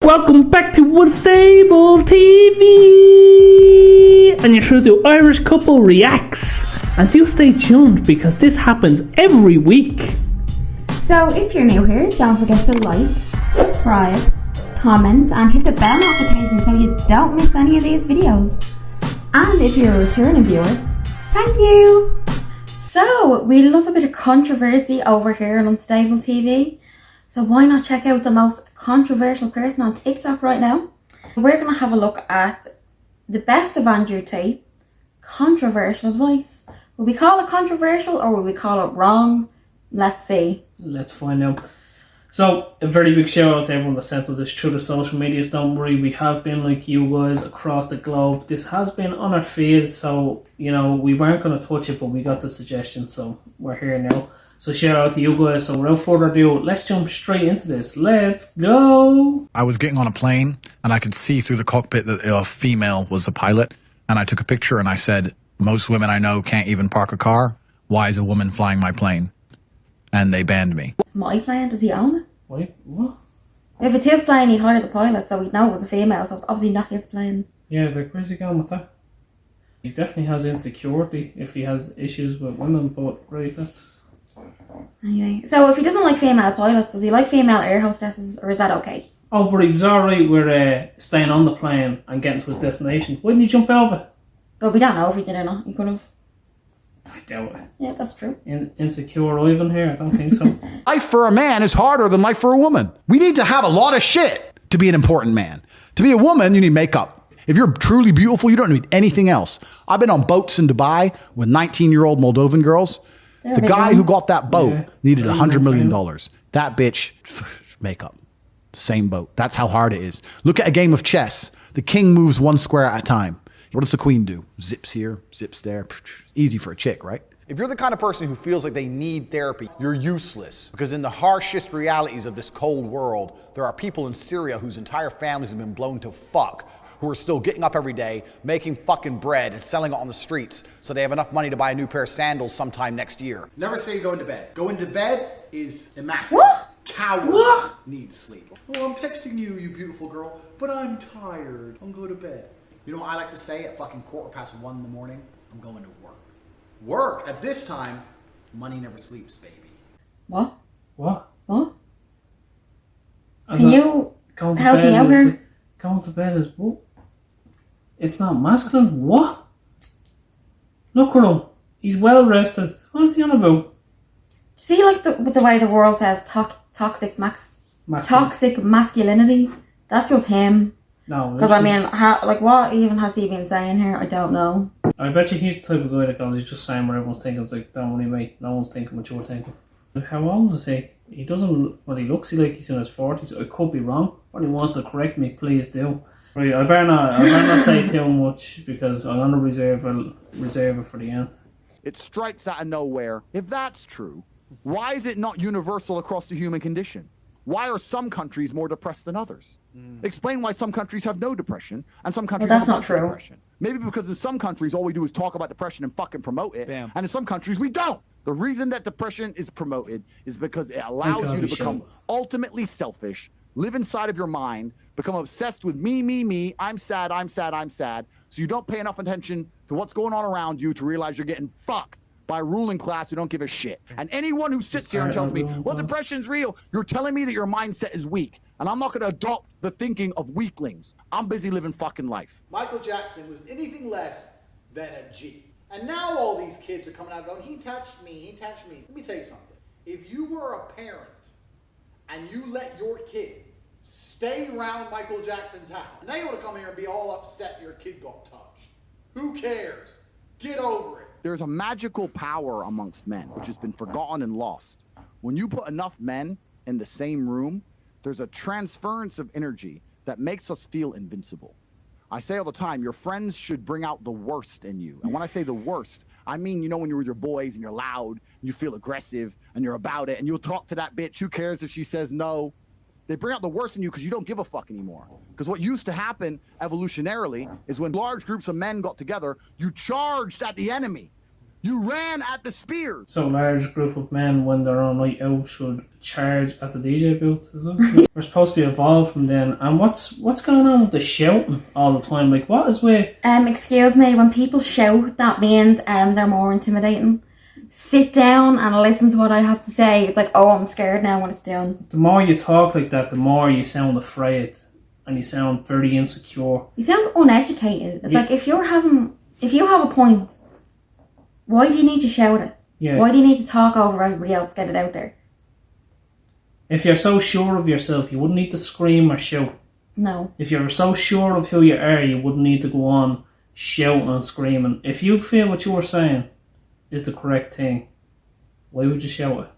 Welcome back to Unstable TV! And you're through to Irish Couple Reacts. And do stay tuned because this happens every week. So if you're new here, don't forget to like, subscribe, comment and hit the bell notification so you don't miss any of these videos. And if you're a returning viewer, thank you! So, we love a bit of controversy over here on Unstable TV. So why not check out the most controversial person on TikTok right now? We're going to have a look at the best of Andrew Tate, controversial advice. Will we call it controversial or will we call it wrong? Let's see. Let's find out. So, a very big shout out to everyone that sent us this through the social medias. Don't worry, we have been like you guys across the globe. This has been on our feed, so, you know, we weren't going to touch it, but we got the suggestion, so we're here now. So shout out to you guys. So without further ado, let's jump straight into this. Let's go. I was getting on a plane and I could see through the cockpit that a female was the pilot. And I took a picture and I said, most women I know can't even park a car. Why is a woman flying my plane? And they banned me. My plane? Does he own it? Wait, what? If it's his plane, he'd hire the pilot, so we'd know it was a female, so it's obviously not his plane. Yeah, like where's he going with that? He definitely has insecurity if he has issues with women, but right, that's... Anyway, so if he doesn't like female pilots, does he like female air hostesses, or is that okay? Oh, but he was alright with staying on the plane and getting to his destination. Why didn't he jump over? But we don't know if he did or not. He could have. I doubt it. Yeah, that's true. Insecure Ivan here? I don't think so. Life for a man is harder than life for a woman. We need to have a lot of shit to be an important man. To be a woman, you need makeup. If you're truly beautiful, you don't need anything else. I've been on boats in Dubai with 19-year-old Moldovan girls. The guy who got that boat needed $100 million. That bitch, makeup. Same boat. That's how hard it is. Look at a game of chess. The king moves one square at a time. What does the queen do? Zips here, zips there. Easy for a chick, right? If you're the kind of person who feels like they need therapy, you're useless. Because in the harshest realities of this cold world, there are people in Syria whose entire families have been blown to fuck, who are still getting up every day, making fucking bread and selling it on the streets so they have enough money to buy a new pair of sandals sometime next year. Never say go into bed. Go into bed is emasculating. What? Cowards need sleep. Oh, I'm texting you, you beautiful girl, but I'm tired. I'm going to bed. You know what I like to say at fucking 1:15 in the morning? I'm going to work. Work at this time, money never sleeps, baby. What? What? What? Can you help me out here? Going to bed is what? It's not masculine? What? Look at him. He's well rested. What is he on about? See, like the way the world says toxic masculinity? That's just him. No. Because I mean, what even has he been saying here? I don't know. I bet you he's the type of guy that goes, he's just saying what everyone's thinking. It's like, don't worry, mate. No one's thinking what you're thinking. How old is he? He doesn't, well, he looks like he's in his 40s. I could be wrong. When he wants to correct me, please do. Right, I better not say too much because I'm going to reserve it for the end. It strikes out of nowhere. If that's true, why is it not universal across the human condition? Why are some countries more depressed than others? Explain why some countries have no depression and some countries have a bunch of depression. Maybe because in some countries all we do is talk about depression and fucking promote it. Bam. And in some countries we don't. The reason that depression is promoted is because it allows you to become ultimately selfish, live inside of your mind, become obsessed with me, I'm sad, so you don't pay enough attention to what's going on around you to realize you're getting fucked by a ruling class who don't give a shit. And anyone who sits here and tells me, well, depression's real, you're telling me that your mindset is weak. And I'm not going to adopt the thinking of weaklings. I'm busy living fucking life. Michael Jackson was anything less than a G. And now all these kids are coming out going, he touched me, he touched me. Let me tell you something. If you were a parent and you let your kid stay around Michael Jackson's house, and now you want to come here and be all upset your kid got touched. Who cares? Get over it. There's a magical power amongst men, which has been forgotten and lost. When you put enough men in the same room, there's a transference of energy that makes us feel invincible. I say all the time, your friends should bring out the worst in you. And when I say the worst, I mean, you know, when you're with your boys and you're loud, and you feel aggressive, and you're about it, and you'll talk to that bitch, who cares if she says no? They bring out the worst in you because you don't give a fuck anymore. Because what used to happen evolutionarily is when large groups of men got together, you charged at the enemy. You ran at the spears. So a large group of men, when they're on night out, should charge at the DJ booth, is it? We're supposed to be evolved from then. And what's going on with the shouting all the time? Like, what is with... Excuse me, when people shout, that means they're more intimidating. Sit down and listen to what I have to say. It's like, oh, I'm scared now when it's done. The more you talk like that, the more you sound afraid. And you sound very insecure. You sound uneducated. It's like, if you have a point, why do you need to shout it? Yeah. Why do you need to talk over everybody else, get it out there? If you're so sure of yourself, you wouldn't need to scream or shout. No. If you're so sure of who you are, you wouldn't need to go on shouting and screaming. If you feel what you were saying is the correct thing, why would you shout it?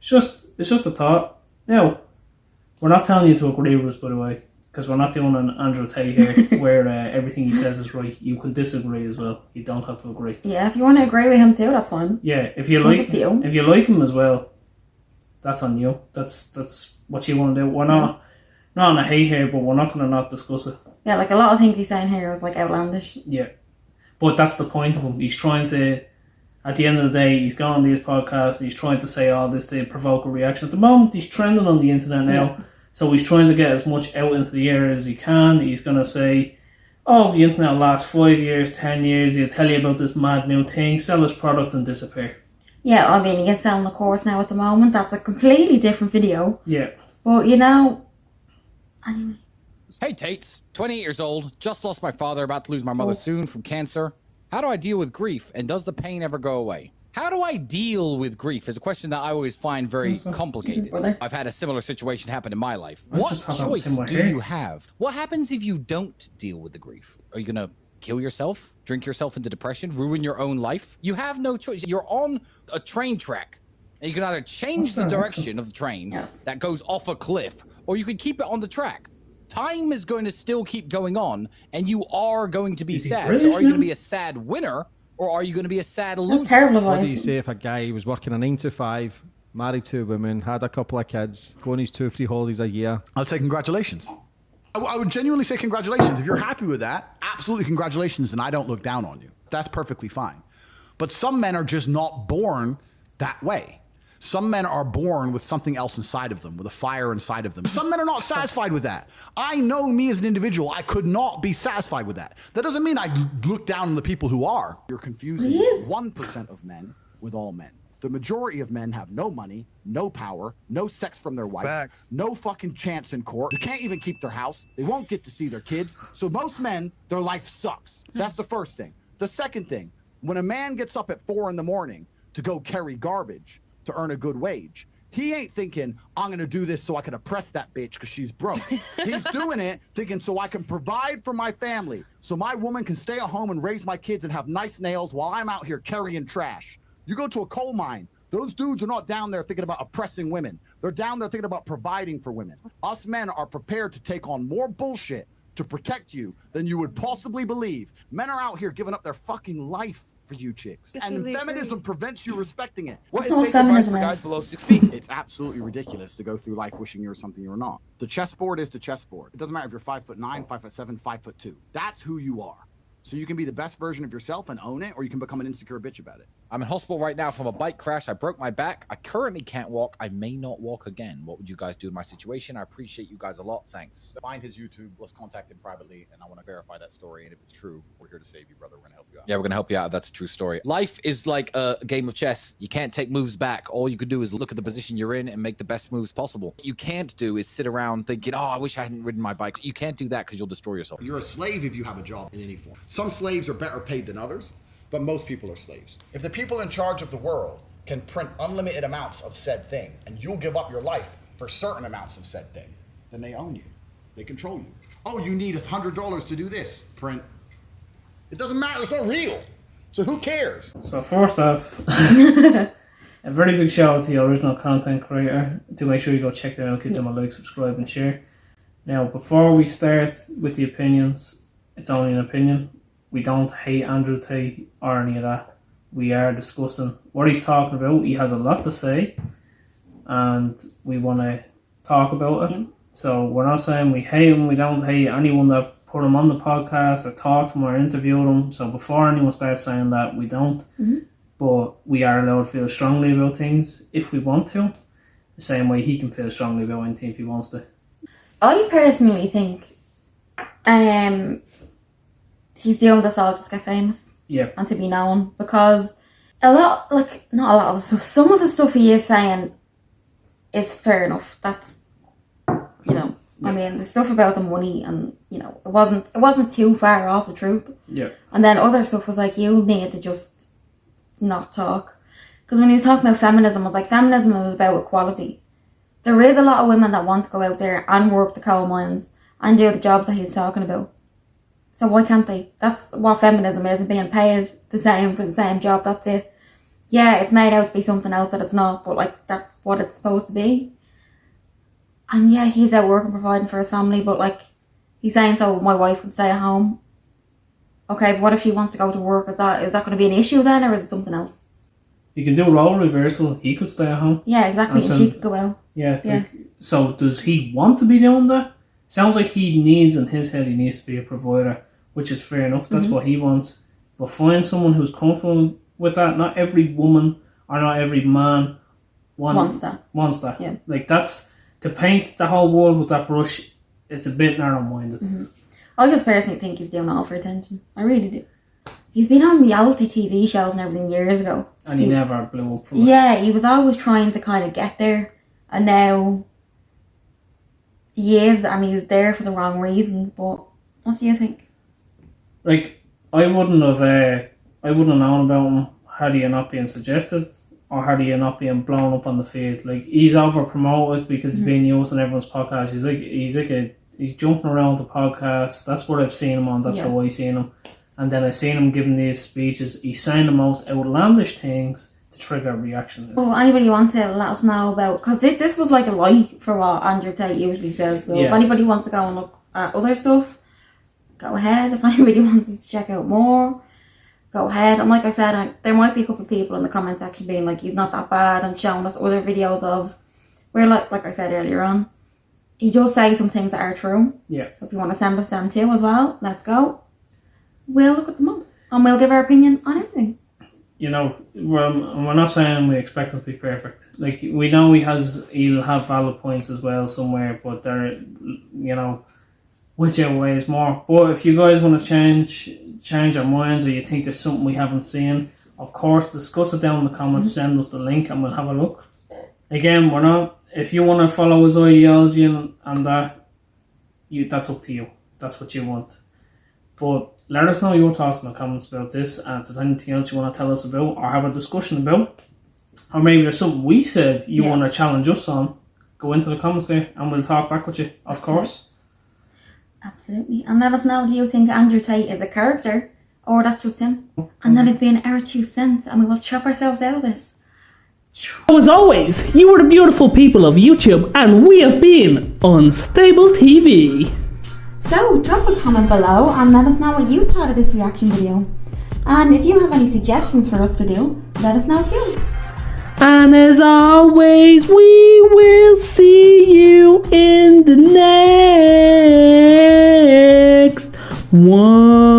It's just a thought. Now, we're not telling you to agree with us, by the way, because we're not doing an Andrew Tate here where everything he says is right. You can disagree as well. You don't have to agree. Yeah, if you want to agree with him too, that's fine. Yeah, if you like him as well, that's on you. That's what you want to do. We're not on a hate here, but we're not going to not discuss it. Yeah, like a lot of things he's saying here is like outlandish. Yeah, but that's the point of him. He's trying to, at the end of the day, he's going on these podcasts and he's trying to say all this to provoke a reaction. At the moment, he's trending on the internet now. Yeah. So he's trying to get as much out into the air as he can. He's going to say, oh, the internet will last 5 years, 10 years. He'll tell you about this mad new thing, sell his product and disappear. Yeah, I mean, he's selling the course now at the moment. That's a completely different video. Yeah. But, you know, anyway. Hey, Tates. 28 years old. Just lost my father. About to lose my mother soon from cancer. How do I deal with grief? And does the pain ever go away? How do I deal with grief is a question that I always find very complicated. I've had a similar situation happen in my life. What choice do you have? What happens if you don't deal with the grief? Are you going to kill yourself? Drink yourself into depression? Ruin your own life? You have no choice. You're on a train track. And you can either change the direction of the train that goes off a cliff, or you can keep it on the track. Time is going to still keep going on, and you are going to be sad. So are you going to be a sad winner? Or are you going to be a sad loser? That's terrible. What do you say if a guy was working a 9 to 5, married to a woman, had a couple of kids, going his 2 or 3 holidays a year? I'll say congratulations. I would genuinely say congratulations. If you're happy with that, absolutely congratulations, and I don't look down on you. That's perfectly fine. But some men are just not born that way. Some men are born with something else inside of them, with a fire inside of them. Some men are not satisfied with that. I know me as an individual, I could not be satisfied with that. That doesn't mean I look down on the people who are. You're confusing 1% of men with all men. The majority of men have no money, no power, no sex from their wife, no fucking chance in court. They can't even keep their house. They won't get to see their kids. So most men, their life sucks. That's the first thing. The second thing, when a man gets up at 4 a.m. to go carry garbage, to earn a good wage, he ain't thinking, I'm going to do this so I can oppress that bitch because she's broke. He's doing it thinking so I can provide for my family, so my woman can stay at home and raise my kids and have nice nails while I'm out here carrying trash. You go to a coal mine, those dudes are not down there thinking about oppressing women. They're down there thinking about providing for women. Us men are prepared to take on more bullshit to protect you than you would possibly believe. Men are out here giving up their fucking life for you chicks. And feminism prevents you respecting it. What is Tate's advice for guys below 6 feet? It's absolutely ridiculous to go through life wishing you're something you're not. The chessboard is the chessboard. It doesn't matter if you're 5'9", 5'7", 5'2". That's who you are. So you can be the best version of yourself and own it, or you can become an insecure bitch about it. I'm in hospital right now from a bike crash. I broke my back. I currently can't walk. I may not walk again. What would you guys do in my situation? I appreciate you guys a lot. Thanks. Find his YouTube. Let's contact him privately, and I want to verify that story. And if it's true, we're here to save you, brother. We're going to help you out. Yeah, we're going to help you out. That's a true story. Life is like a game of chess. You can't take moves back. All you can do is look at the position you're in and make the best moves possible. What you can't do is sit around thinking, oh, I wish I hadn't ridden my bike. You can't do that because you'll destroy yourself. You're a slave if you have a job in any form. Some slaves are better paid than others, but most people are slaves. If the people in charge of the world can print unlimited amounts of said thing, and you'll give up your life for certain amounts of said thing, then they own you. They control you. Oh, you need $100 to do this. Print. It doesn't matter. It's not real. So who cares? So first off, a very big shout out to the original content creator. Do make sure you go check them out, give them a like, subscribe and share. Now, before we start with the opinions, it's only an opinion. We don't hate Andrew Tate or any of that. We are discussing what he's talking about. He has a lot to say, and we want to talk about it. So we're not saying we hate him. We don't hate anyone that put him on the podcast or talk to him or interview him. So before anyone starts saying that, we don't. But we are allowed to feel strongly about things if we want to. The same way he can feel strongly about anything if he wants to. I personally think he's doing this all just to get famous. Yeah. And to be known. Because not a lot of the stuff, some of the stuff he is saying is fair enough. That's, you know, I mean, the stuff about the money and, you know, it wasn't too far off the truth. Yeah. And then other stuff was like, you need to just not talk. Because when he was talking about feminism, I was like, feminism was about equality. There is a lot of women that want to go out there and work the coal mines and do the jobs that he's talking about. So why can't they? That's what feminism is, being paid the same for the same job. That's it. Yeah, it's made out to be something else that it's not, but like that's what it's supposed to be. And yeah, he's out working, providing for his family, but like he's saying, so my wife would stay at home. Okay, but what if she wants to go to work? Is that going to be an issue then, or is it something else? You can do role reversal. He could stay at home. Yeah, exactly. And she could go out. Yeah. Like, so does he want to be doing that? Sounds like he needs, in his head, he needs to be a provider, which is fair enough. That's what he wants. But find someone who's comfortable with that. Not every woman or not every man wants that. Yeah. Like that's, to paint the whole world with that brush, it's a bit narrow-minded. I just personally think he's doing it all for attention. I really do. He's been on reality TV shows and everything years ago. And he never blew up from it. Yeah, he was always trying to kind of get there. And now he is, and he's there for the wrong reasons. But what do you think? Like, I wouldn't have known about him had he not been suggested or had he not been blown up on the feed. Like, he's over promoted because he's being used on everyone's podcast. He's jumping around the podcast. That's what I've seen him on. That's how I seen him. And then I seen him giving these speeches. He's saying the most outlandish things to trigger reaction. Oh, anybody wants to let us know about, because this was like a lie for what Andrew Tate usually says. So if anybody wants to go and look at other stuff, go ahead. If anybody wants to check out more, go ahead. And like I said, there might be a couple of people in the comment section being like, he's not that bad, and showing us other videos of where, like I said earlier on, he does say some things that are true. Yeah. So if you want to send us them too as well, let's go. We'll look at them all and we'll give our opinion on everything. You know, we're not saying we expect him to be perfect. Like, we know he'll have valid points as well somewhere, but they're, you know, which outweighs more. But if you guys want to change our minds, or you think there's something we haven't seen, of course, discuss it down in the comments, send us the link and we'll have a look. Again, if you want to follow his ideology and that, that's up to you. That's what you want. But let us know your thoughts in the comments about this, and if there's anything else you want to tell us about or have a discussion about, or maybe there's something we said you want to challenge us on, go into the comments there and we'll talk back with you, of course. Absolutely. And let us know, do you think Andrew Tate is a character, or that's just him? And then it's been our 2 cents, and we will chop ourselves out of this. As always, you are the beautiful people of YouTube, and we have been Unstable TV. So drop a comment below and let us know what you thought of this reaction video. And if you have any suggestions for us to do, let us know too. And as always, we will see you in the next one.